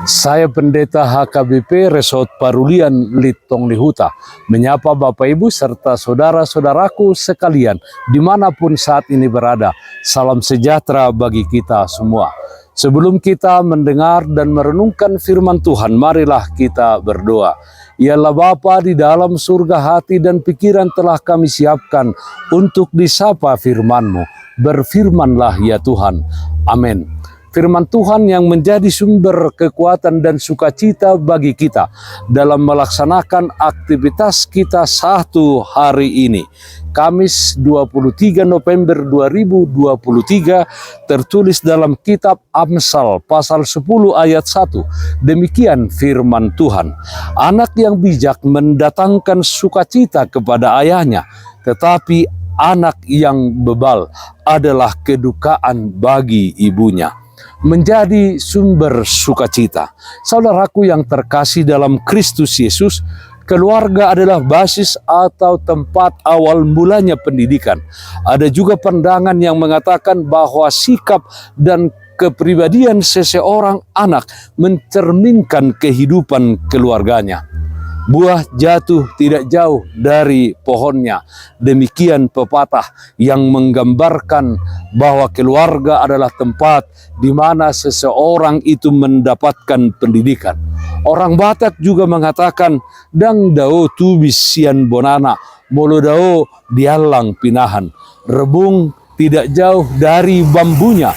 Saya Pendeta HKBP Resort Parulian Litong Lihuta menyapa Bapak Ibu serta saudara-saudaraku sekalian dimanapun saat ini berada. Salam sejahtera bagi kita semua. Sebelum kita mendengar dan merenungkan firman Tuhan, marilah kita berdoa. Ya Allah Bapa, di dalam surga hati dan pikiran telah kami siapkan untuk disapa firman-Mu. Berfirmanlah ya Tuhan. Amin. Firman Tuhan yang menjadi sumber kekuatan dan sukacita bagi kita dalam melaksanakan aktivitas kita satu hari ini. Kamis 23 November 2023 tertulis dalam kitab Amsal pasal 10 ayat 1. Demikian firman Tuhan. Anak yang bijak mendatangkan sukacita kepada ayahnya, tetapi anak yang bebal adalah kedukaan bagi ibunya. Menjadi sumber sukacita. Saudaraku yang terkasih dalam Kristus Yesus, keluarga adalah basis atau tempat awal mulanya pendidikan. Ada juga pandangan yang mengatakan bahwa sikap dan kepribadian seseorang anak mencerminkan kehidupan keluarganya. Buah jatuh tidak jauh dari pohonnya. Demikian pepatah yang menggambarkan bahwa keluarga adalah tempat di mana seseorang itu mendapatkan pendidikan. Orang Batak juga mengatakan, dang dao tubis sian bonana, molo dao dialang pinahan. Rebung tidak jauh dari bambunya,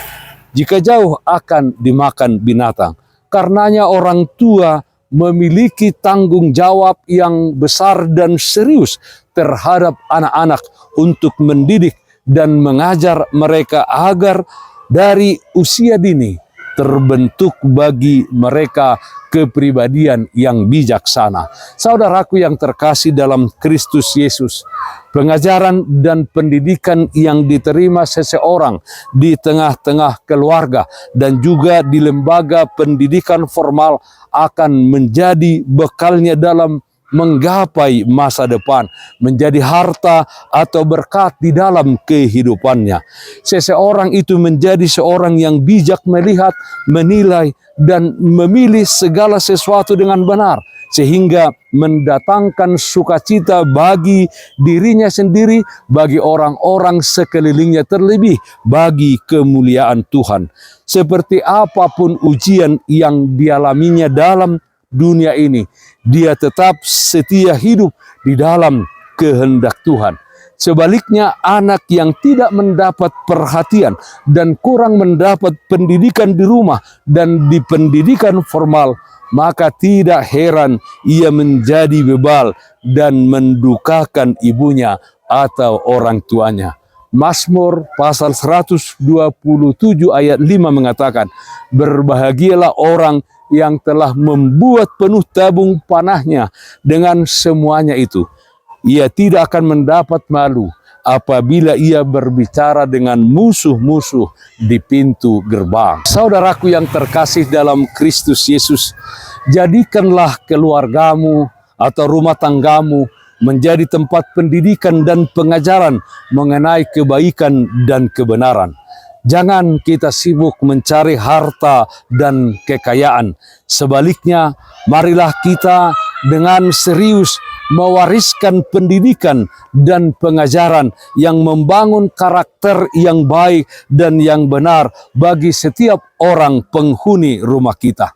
jika jauh akan dimakan binatang. Karenanya orang tua memiliki tanggung jawab yang besar dan serius terhadap anak-anak untuk mendidik dan mengajar mereka agar dari usia dini terbentuk bagi mereka kepribadian yang bijaksana. Saudaraku yang terkasih dalam Kristus Yesus, pengajaran dan pendidikan yang diterima seseorang di tengah-tengah keluarga dan juga di lembaga pendidikan formal akan menjadi bekalnya dalam menggapai masa depan, menjadi harta atau berkat di dalam kehidupannya. Seseorang itu menjadi seorang yang bijak melihat, menilai, dan memilih segala sesuatu dengan benar, sehingga mendatangkan sukacita bagi dirinya sendiri, bagi orang-orang sekelilingnya, terlebih bagi kemuliaan Tuhan. Seperti apapun ujian yang dialaminya dalam dunia ini, dia tetap setia hidup di dalam kehendak Tuhan. Sebaliknya, anak yang tidak mendapat perhatian dan kurang mendapat pendidikan di rumah dan di pendidikan formal, maka tidak heran ia menjadi bebal dan mendukakan ibunya atau orang tuanya. Mazmur pasal 127 ayat 5 mengatakan, berbahagialah orang yang telah membuat penuh tabung panahnya dengan semuanya itu. Ia tidak akan mendapat malu apabila ia berbicara dengan musuh-musuh di pintu gerbang. Saudaraku yang terkasih dalam Kristus Yesus, jadikanlah keluargamu atau rumah tanggamu menjadi tempat pendidikan dan pengajaran mengenai kebaikan dan kebenaran. Jangan kita sibuk mencari harta dan kekayaan. Sebaliknya, marilah kita dengan serius mewariskan pendidikan dan pengajaran yang membangun karakter yang baik dan yang benar bagi setiap orang penghuni rumah kita.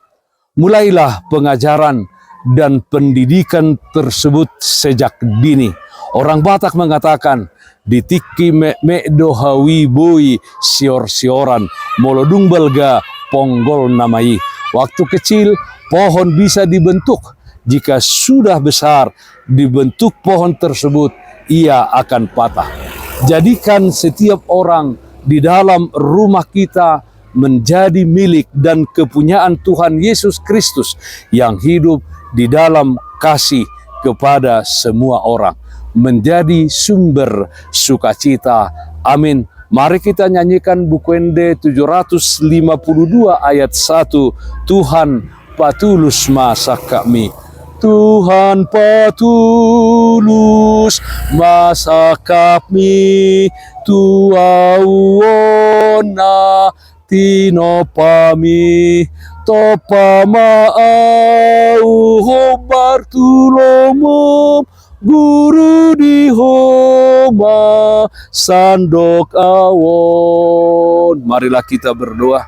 Mulailah pengajaran dan pendidikan tersebut sejak dini. Orang Batak mengatakan, ditiki me dohawi boi sior-sioran, molodung belga ponggol namai. Waktu kecil, pohon bisa dibentuk. Jika sudah besar, dibentuk pohon tersebut, ia akan patah. Jadikan setiap orang di dalam rumah kita menjadi milik dan kepunyaan Tuhan Yesus Kristus yang hidup di dalam kasih kepada semua orang, menjadi sumber sukacita. Amin. Mari kita nyanyikan Bukuende 752 ayat 1. Tuhan patulus masa kami. Tuhan patulus masa kami, tuauona tinopami, topa maau hobar tulomom guru di homa sandok awon. Marilah kita berdoa.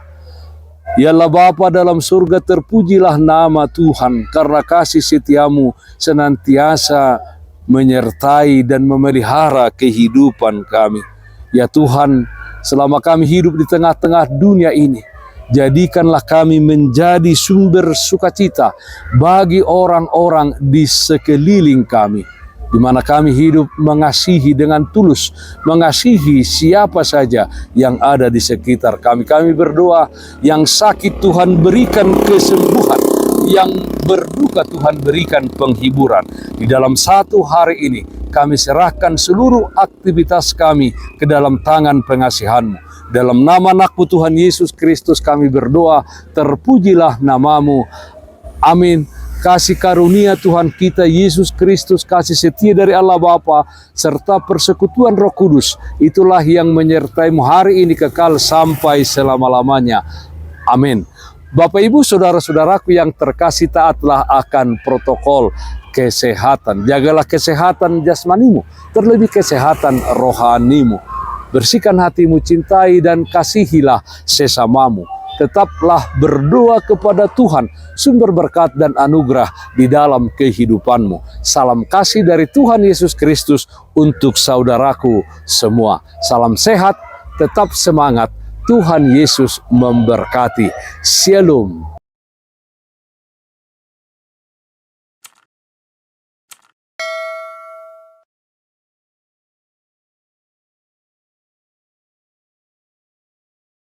Ya Allah Bapa dalam surga, terpujilah nama Tuhan karena kasih setiamu senantiasa menyertai dan memelihara kehidupan kami. Ya Tuhan, selama kami hidup di tengah-tengah dunia ini, jadikanlah kami menjadi sumber sukacita bagi orang-orang di sekeliling kami, di mana kami hidup mengasihi dengan tulus, mengasihi siapa saja yang ada di sekitar kami. Kami berdoa, yang sakit Tuhan berikan kesembuhan, yang berduka Tuhan berikan penghiburan. Di dalam satu hari ini, kami serahkan seluruh aktivitas kami ke dalam tangan pengasihan-Mu. Dalam nama anak-Mu Tuhan Yesus Kristus kami berdoa, terpujilah nama-Mu. Amin. Kasih karunia Tuhan kita Yesus Kristus, kasih setia dari Allah Bapa, serta persekutuan Roh Kudus, itulah yang menyertai-Mu hari ini kekal sampai selama-lamanya. Amin. Bapak Ibu saudara-saudaraku yang terkasih, taatlah akan protokol kesehatan. Jagalah kesehatan jasmanimu, terlebih kesehatan rohanimu. Bersihkan hatimu, cintai dan kasihilah sesamamu. Tetaplah berdoa kepada Tuhan, sumber berkat dan anugerah di dalam kehidupanmu. Salam kasih dari Tuhan Yesus Kristus untuk saudaraku semua. Salam sehat, tetap semangat. Tuhan Yesus memberkati. Shalom.